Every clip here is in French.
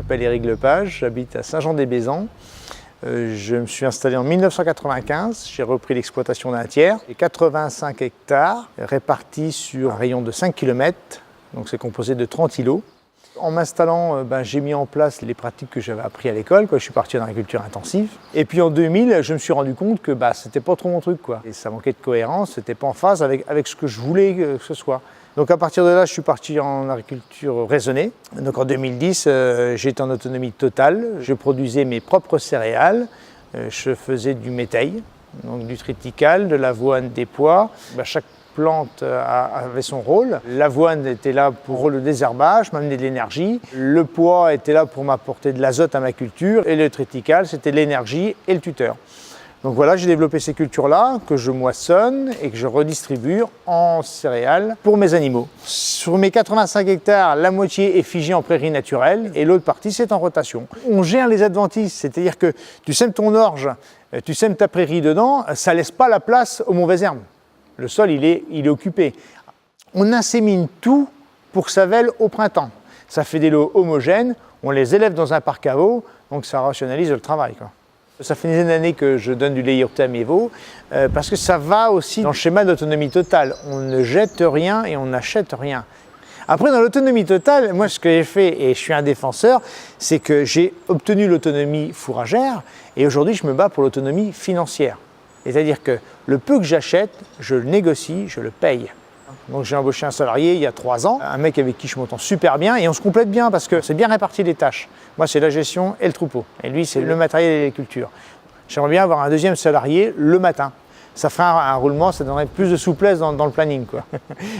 m'appelle Éric Lepage, j'habite à Saint-Jean-des-Bézans. Je me suis installé en 1995, j'ai repris l'exploitation d'un tiers, et 85 hectares répartis sur un rayon de 5 km, donc c'est composé de 30 îlots. En m'installant, j'ai mis en place les pratiques que j'avais apprises à l'école, je suis parti en agriculture intensive. Et puis en 2000, je me suis rendu compte que c'était pas trop mon truc, Et ça manquait de cohérence, c'était pas en phase avec ce que je voulais que ce soit. Donc à partir de là, je suis parti en agriculture raisonnée. Donc en 2010, j'étais en autonomie totale. Je produisais mes propres céréales. Je faisais du métail, donc du triticale, de l'avoine, des pois. Chaque plante avait son rôle. L'avoine était là pour le désherbage, m'amener de l'énergie. Le pois était là pour m'apporter de l'azote à ma culture. Et le triticale, c'était l'énergie et le tuteur. Donc voilà, j'ai développé ces cultures-là que je moissonne et que je redistribue en céréales pour mes animaux. Sur mes 85 hectares, la moitié est figée en prairie naturelle et l'autre partie, c'est en rotation. On gère les adventices, c'est-à-dire que tu sèmes ton orge, tu sèmes ta prairie dedans, ça ne laisse pas la place aux mauvaises herbes. Le sol, il est occupé. On insémine tout pour que ça vèle au printemps. Ça fait des lots homogènes, on les élève dans un parc à veaux, donc ça rationalise le travail, Ça fait une dizaine d'années que je donne du lait yaourté à mes veaux parce que ça va aussi dans le schéma d'autonomie totale. On ne jette rien et on n'achète rien. Après, dans l'autonomie totale, moi ce que j'ai fait, et je suis un défenseur, c'est que j'ai obtenu l'autonomie fourragère et aujourd'hui je me bats pour l'autonomie financière. C'est-à-dire que le peu que j'achète, je le négocie, je le paye. Donc j'ai embauché un salarié il y a 3 ans, un mec avec qui je m'entends super bien et on se complète bien parce que c'est bien réparti les tâches. Moi c'est la gestion et le troupeau et lui c'est le matériel et l'agriculture. J'aimerais bien avoir un deuxième salarié le matin. Ça ferait un roulement, ça donnerait plus de souplesse dans le planning.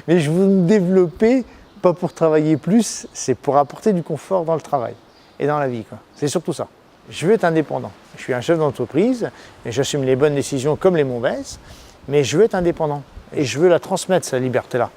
Mais je veux me développer, pas pour travailler plus, c'est pour apporter du confort dans le travail et dans la vie. C'est surtout ça. Je veux être indépendant. Je suis un chef d'entreprise et j'assume les bonnes décisions comme les mauvaises, mais je veux être indépendant. Et je veux la transmettre, cette liberté-là.